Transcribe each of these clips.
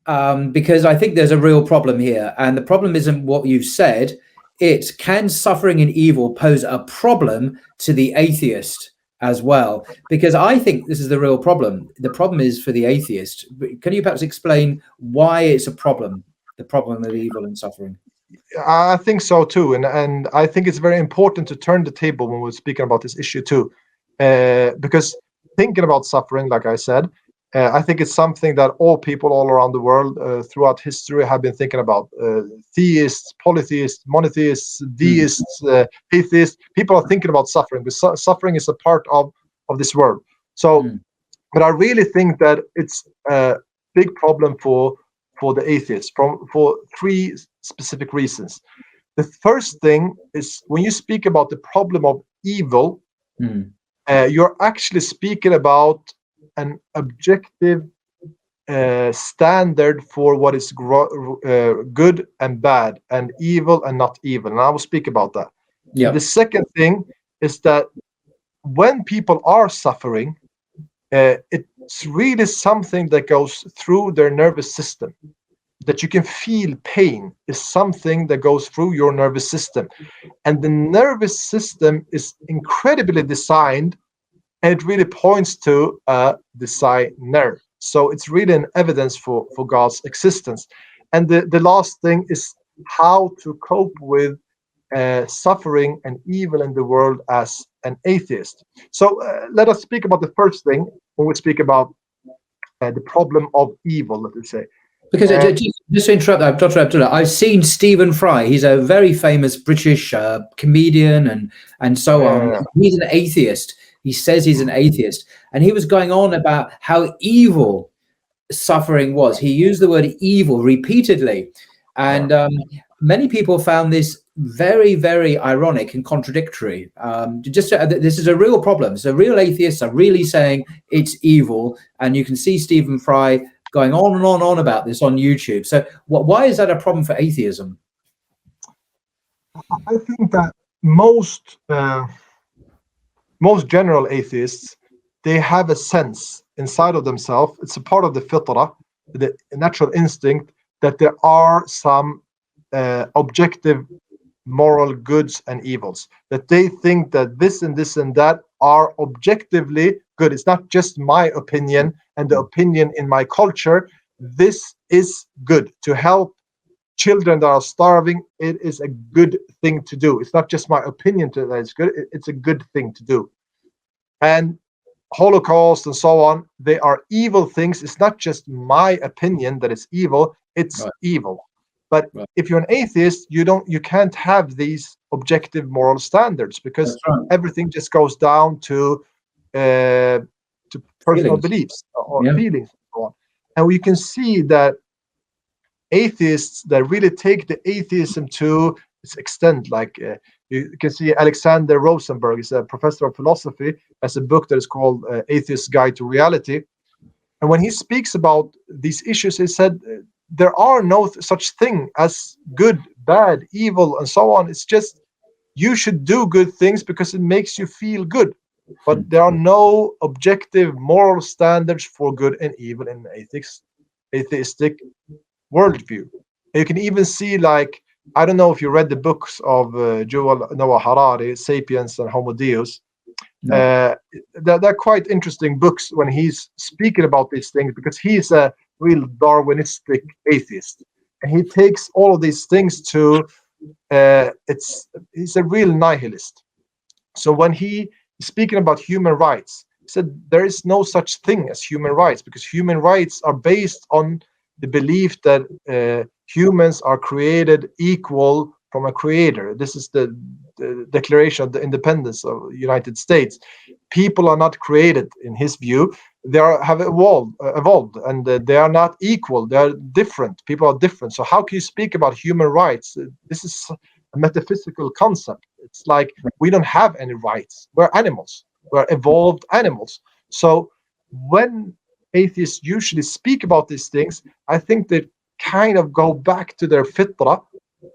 because I think there's a real problem here. And the problem isn't what you've said. It's, can suffering and evil pose a problem to the atheist as well? Because I think this is the real problem. The problem is for the atheist. Can you perhaps explain why it's a problem, the problem of evil and suffering? I think so too, and I think it's very important to turn the table when we're speaking about this issue too, because thinking about suffering, like I said, I think it's something that all people all around the world throughout history have been thinking about. Theists, polytheists, monotheists, deists, atheists. People are thinking about suffering, because suffering is a part of this world. So, but I really think that it's a big problem for the atheists for three specific reasons. The first thing is, when you speak about the problem of evil, you're actually speaking about an objective standard for what is good and bad, and evil and not evil. And I will speak about that. Yeah. The second thing is that when people are suffering, it's really something that goes through their nervous system. That you can feel pain is something that goes through your nervous system. And the nervous system is incredibly designed, and it really points to a designer. So it's really an evidence for God's existence. And the last thing is how to cope with suffering and evil in the world as an atheist. So let us speak about the first thing when we speak about the problem of evil, let us say. Because just to interrupt, Dr. Abdullah, I've seen Stephen Fry. He's a very famous British comedian and so on. He's an atheist. He says he's an atheist. And he was going on about how evil suffering was. He used the word evil repeatedly. And many people found this very, very ironic and contradictory. This is a real problem. So real atheists are really saying it's evil. And you can see Stephen Fry going on and on about this on YouTube. So why is that a problem for atheism? I think that most general atheists, they have a sense inside of themselves, it's a part of the fitrah, the natural instinct, that there are some objective moral goods and evils, that they think that this and this and that are objectively good. It's not just my opinion and the opinion in my culture. This is good. To help children that are starving, it is a good thing to do. It's not just my opinion that it's good, it's a good thing to do. And Holocaust and so on, they are evil things. It's not just my opinion that it's evil, it's evil. But if you're an atheist, you can't have these objective moral standards, because everything just goes down to personal beliefs or feelings and so on. And we can see that atheists that really take the atheism to its extent, like you can see Alexander Rosenberg is a professor of philosophy, has a book that is called Atheist's Guide to Reality. And when he speaks about these issues, he said there are no such thing as good, bad, evil, and so on. It's just you should do good things because it makes you feel good. But there are no objective moral standards for good and evil in atheistic worldview. You can even see, like, I don't know if you read the books of Yuval Noah Harari, Sapiens and Homo Deus. No. They're quite interesting books when he's speaking about these things, because he's a real Darwinistic atheist, and he takes all of these things to he's a real nihilist. So when he is speaking about human rights, he said there is no such thing as human rights, because human rights are based on the belief that humans are created equal from a creator. This is the Declaration of the Independence of the United States. People are not created, in his view. They have evolved, and they are not equal. They are different. People are different. So how can you speak about human rights? This is a metaphysical concept. It's like we don't have any rights. We're animals. We're evolved animals. So when atheists usually speak about these things, I think they kind of go back to their fitrah,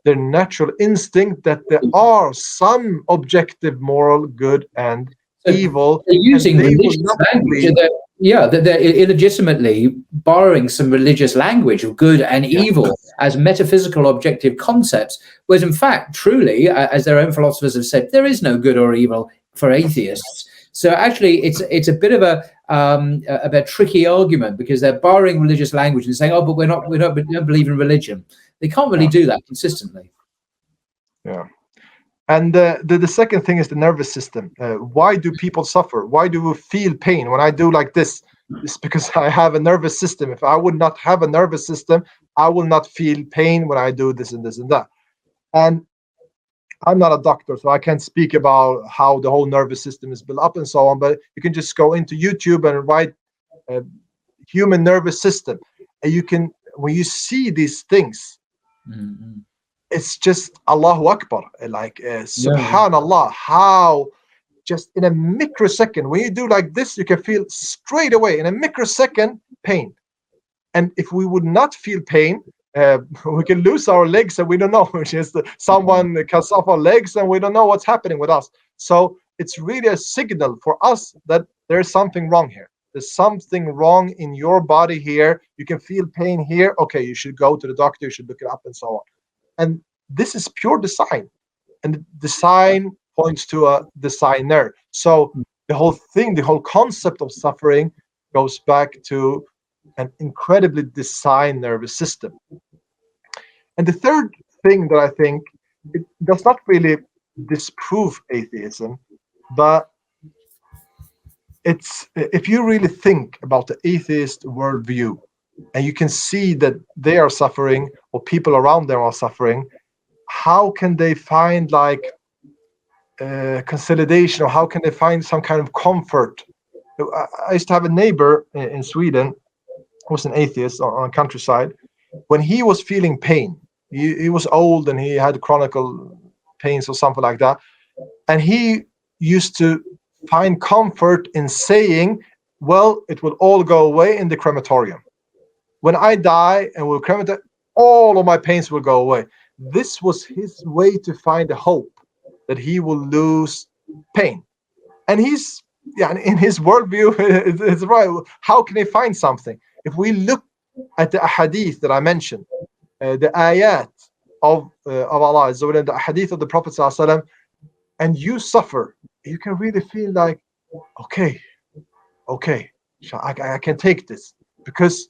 their natural instinct, that there are some objective moral good and evil. They're using religious language. They're illegitimately borrowing some religious language of good and evil as metaphysical objective concepts, whereas in fact, truly, as their own philosophers have said, there is no good or evil for atheists. So actually, it's a bit of a tricky argument, because they're borrowing religious language and saying, "Oh, but we don't believe in religion." They can't really do that consistently. Yeah. And the second thing is the nervous system. Why do people suffer? Why do we feel pain when I do like this? It's because I have a nervous system. If I would not have a nervous system, I will not feel pain when I do this and this and that. And I'm not a doctor, so I can't speak about how the whole nervous system is built up and so on. But you can just go into YouTube and write human nervous system, and you can, when you see these things, it's just Allahu Akbar, like Subhanallah, how just in a microsecond, when you do like this, you can feel straight away in a microsecond pain. And if we would not feel pain, we can lose our legs and we don't know, which is someone cuts off our legs and we don't know what's happening with us. So it's really a signal for us that there's something wrong here. There's something wrong in your body here. You can feel pain here. Okay, you should go to the doctor, you should look it up and so on. And this is pure design. And the design points to a designer. So the whole thing, the whole concept of suffering goes back to an incredibly designed nervous system. And the third thing that I think, it does not really disprove atheism, but it's, if you really think about the atheist worldview, and you can see that they are suffering, or people around them are suffering, how can they find like consolidation, or how can they find some kind of comfort? I used to have a neighbor in Sweden who was an atheist on countryside. When he was feeling pain, he was old and he had chronic pains or something like that, and he used to find comfort in saying, well, it will all go away in the crematorium. When I die and will cremate, all of my pains will go away. This was his way to find a hope that he will lose pain. And he's, in his worldview, it's right. How can he find something? If we look at the hadith that I mentioned, the ayat of Allah, the hadith of the Prophet ﷺ, and you suffer, you can really feel like, okay, I can take this, because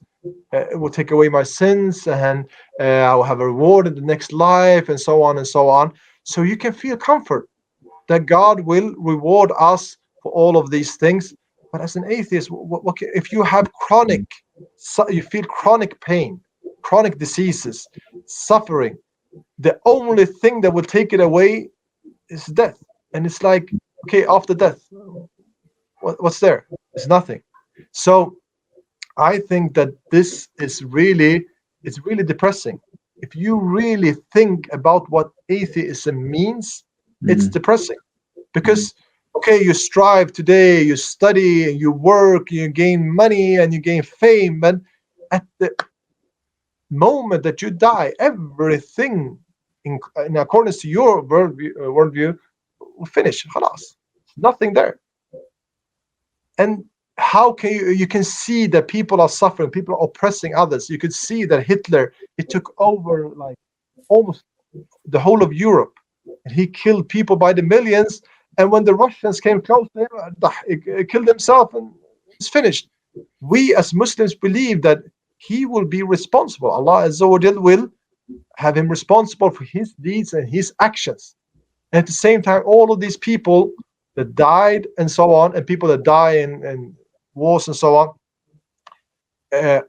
it will take away my sins, and I will have a reward in the next life, and so on and so on. So you can feel comfort that God will reward us for all of these things. But as an atheist, if you have you feel chronic pain, chronic diseases, suffering, the only thing that will take it away is death. And it's like, okay, after death, what's there? There's nothing. So I think that this is really, it's really depressing. If you really think about what atheism means, it's depressing. Because, okay, you strive today, you study, you work, you gain money, and you gain fame, and at the moment that you die, everything in accordance to your worldview will finish. Khalas. Nothing there. And how can you can see that people are suffering, people are oppressing others. You could see that Hitler, he took over like almost the whole of Europe, and he killed people by the millions. And when the Russians came close to him, he killed himself, and it's finished. We as Muslims believe that he will be responsible. Allah Azza wa Jal will have him responsible for his deeds and his actions. And at the same time, all of these people that died and so on, and people that die in wars and so on,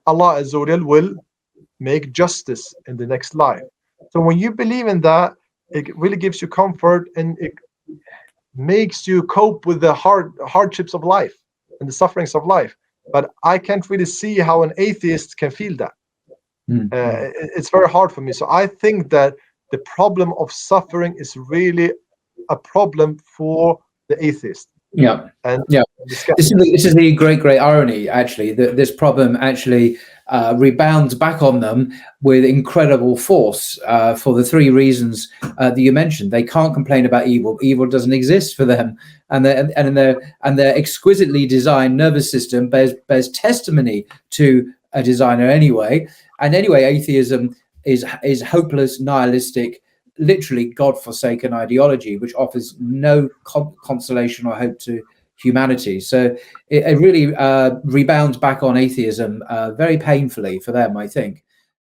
Allah Azza wa Jal will make justice in the next life. So when you believe in that, it really gives you comfort, and it makes you cope with the hardships of life and the sufferings of life. But I can't really see how an atheist can feel that. It's very hard for me. So I think that the problem of suffering is really a problem for the atheist. This is the great irony, actually, that this problem actually rebounds back on them with incredible force for the three reasons that you mentioned. They can't complain about evil. Evil doesn't exist for them, and their exquisitely designed nervous system bears testimony to a designer anyway. And anyway, atheism is hopeless, nihilistic, literally God-forsaken ideology, which offers no consolation or hope to humanity. So it really rebounds back on atheism very painfully for them, I think.